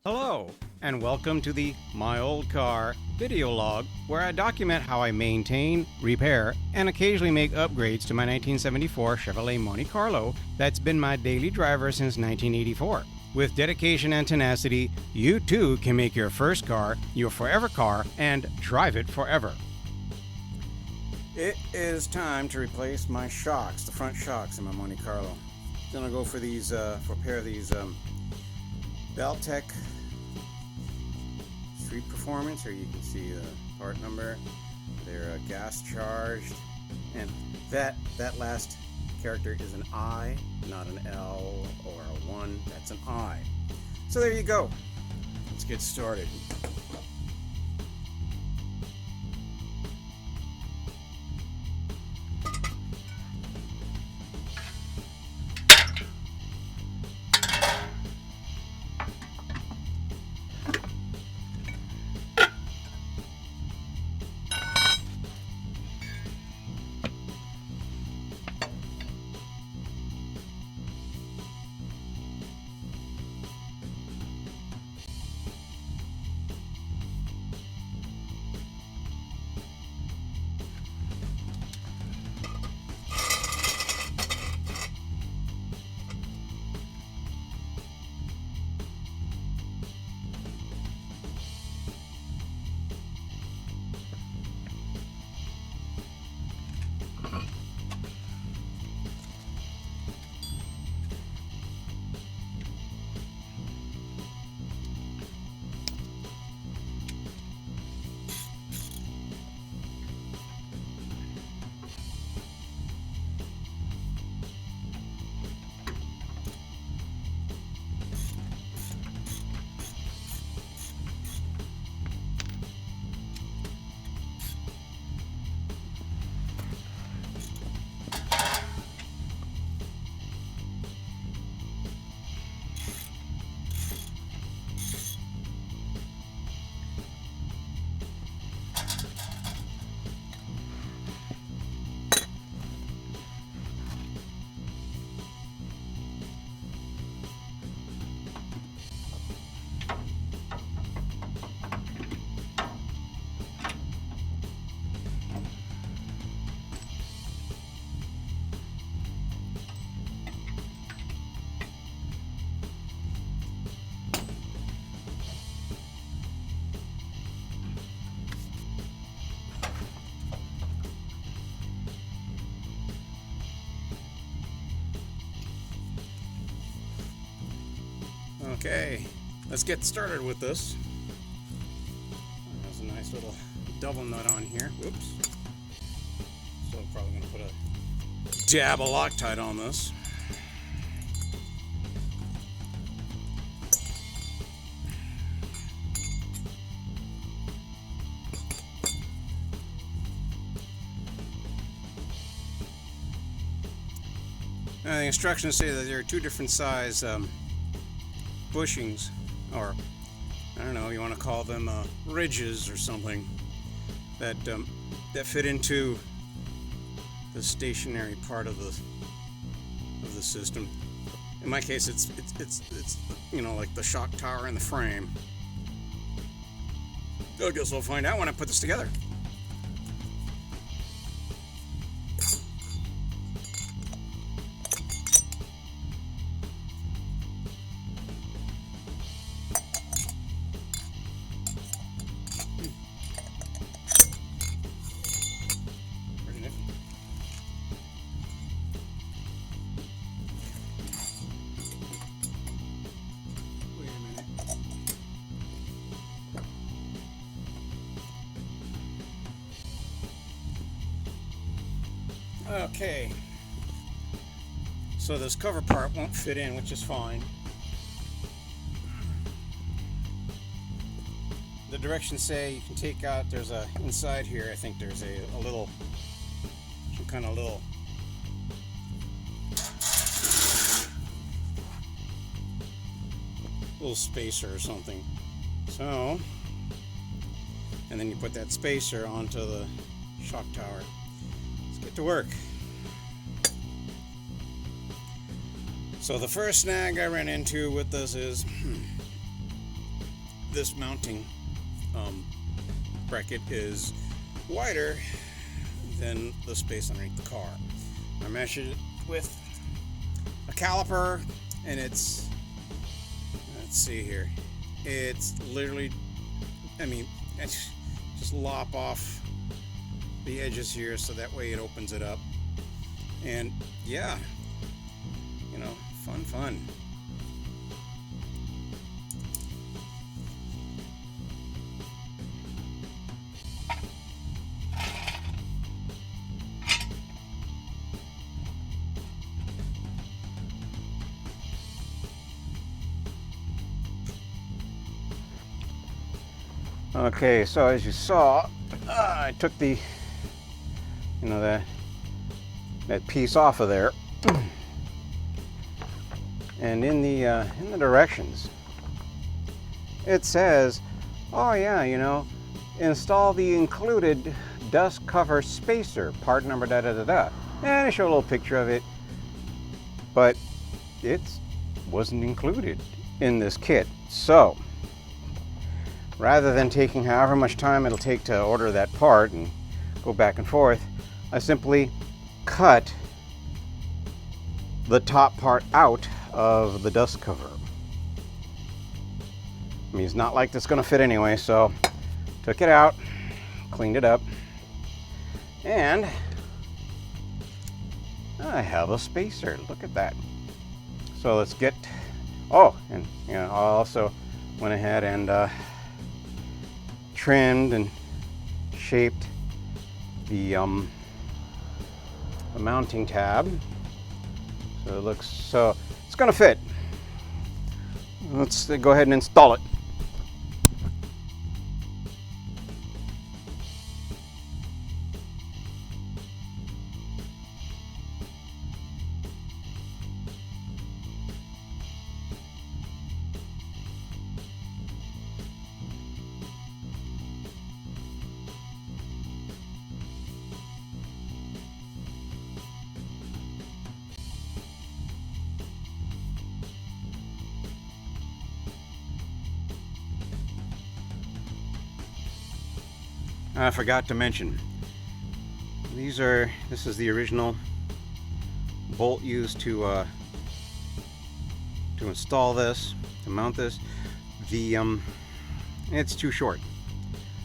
Hello, and welcome to the My Old Car video log, where I document how I maintain, repair, and occasionally make upgrades to my 1974 Chevrolet Monte Carlo that's been my daily driver since 1984. With dedication and tenacity, you too can make your first car your forever car and drive it forever. It is time to replace my shocks, the front shocks in my Monte Carlo. I'm gonna go for these, for a pair of these Belltech Street Performance, or you can see the part number. They're gas charged, and that last character is an I, not an L or a 1. That's an I. So there you go. Let's get started. Okay, let's get started with this. There's a nice little double nut on here. Whoops. So I'm probably going to put a dab of Loctite on this. The instructions say that there are two different size bushings, or I don't know, you want to call them ridges or something, that fit into the stationary part of the system. In my case, it's you know, like the shock tower and the frame. I guess we'll find out when I put this together. Okay, so this cover part won't fit in, which is fine. The directions say you can take out, there's a, inside here, I think there's a little, some kind of little spacer or something. So, and then you put that spacer onto the shock tower. Let's get to work. So the first snag I ran into with this is this mounting bracket is wider than the space underneath the car. I measured it with a caliper, and it's, let's see here, it's literally, I mean, it's just lop off the edges here so that way it opens it up. And yeah, you know, fun. Okay, so as you saw, I took the, you know, that piece off of there, and in the directions, it says, oh yeah, you know, install the included dust cover spacer, part number da da da da, and I show a little picture of it, but it wasn't included in this kit. So rather than taking however much time it'll take to order that part and go back and forth, I simply cut the top part out of the dust cover. I mean, it's not like it's going to fit anyway, so took it out, cleaned it up, and I have a spacer. Look at that. So let's get, oh, and you know, I also went ahead and trimmed and shaped the mounting tab, so it looks, so it's gonna fit. Let's go ahead and install it. I forgot to mention, this is the original bolt used to install this, to mount this. It's too short.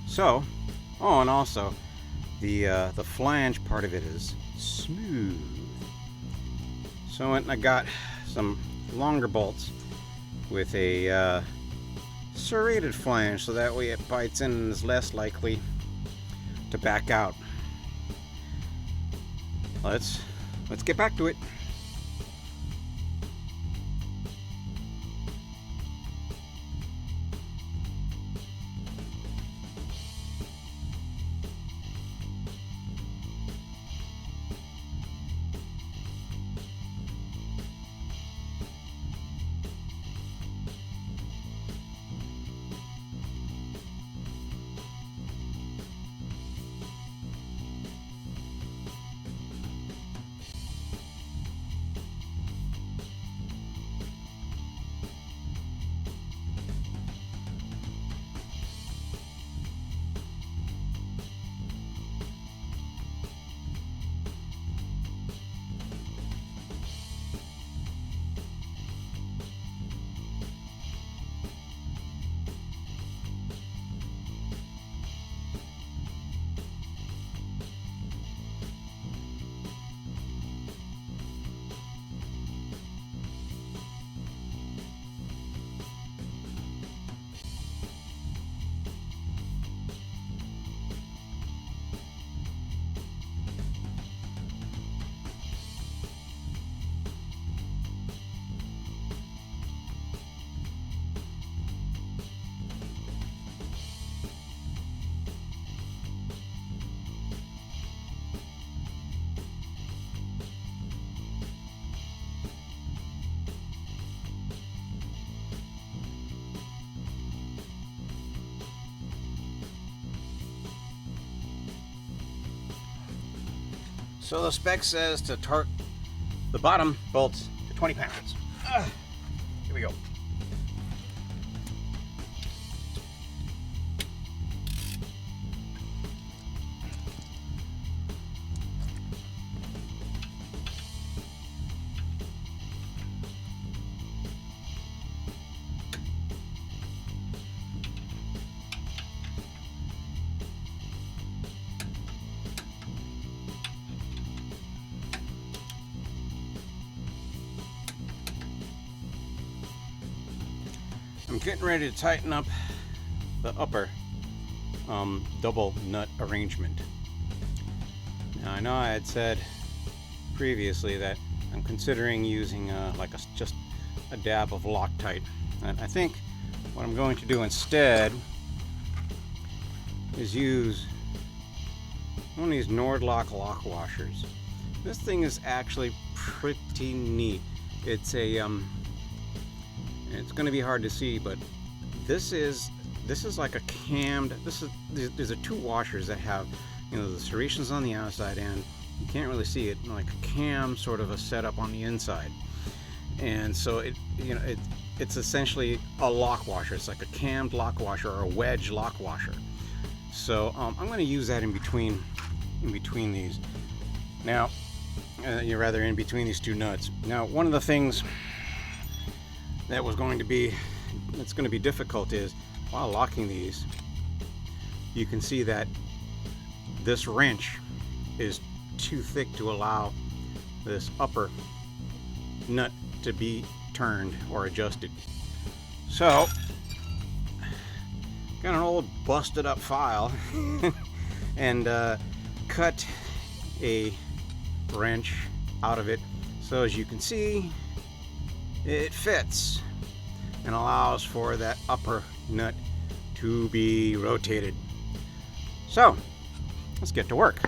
So, oh, and also the flange part of it is smooth. So I went and I got some longer bolts with a serrated flange, so that way it bites in and is less likely to back out. Let's get back to it. So the spec says to torque the bottom bolts to 20 pounds. Here we go. getting ready to tighten up the upper double nut arrangement. Now I know I had said previously that I'm considering using just a dab of Loctite, and I think what I'm going to do instead is use one of these Nordlock lock washers. This thing is actually pretty neat. It's a it's going to be hard to see, but this is like a cammed. These are two washers that have, you know, the serrations on the outside, and you can't really see it, like a cam sort of a setup on the inside. And so it's essentially a lock washer. It's like a cammed lock washer or a wedge lock washer. So I'm going to use that in between these. Now, rather in between these two nuts. Now, one of the things that was going to be difficult is while locking these, you can see that this wrench is too thick to allow this upper nut to be turned or adjusted. So got an old busted up file and cut a wrench out of it, so as you can see it fits and allows for that upper nut to be rotated. So let's get to work.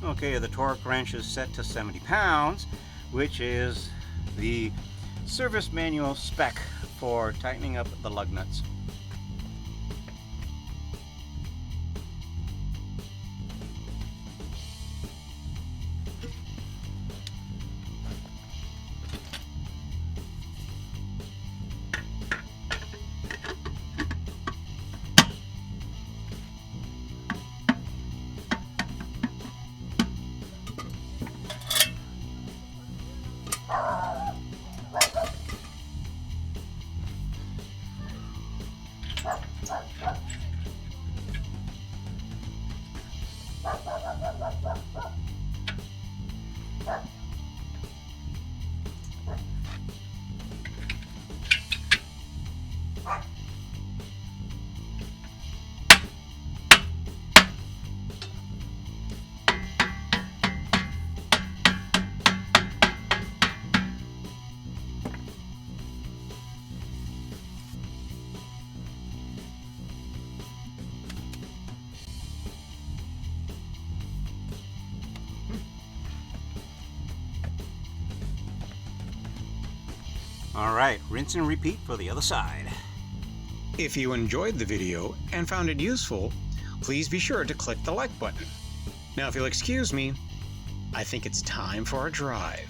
Okay, the torque wrench is set to 70 pounds, which is the service manual spec for tightening up the lug nuts. Alright, rinse and repeat for the other side. If you enjoyed the video and found it useful, please be sure to click the like button. Now if you'll excuse me, I think it's time for a drive.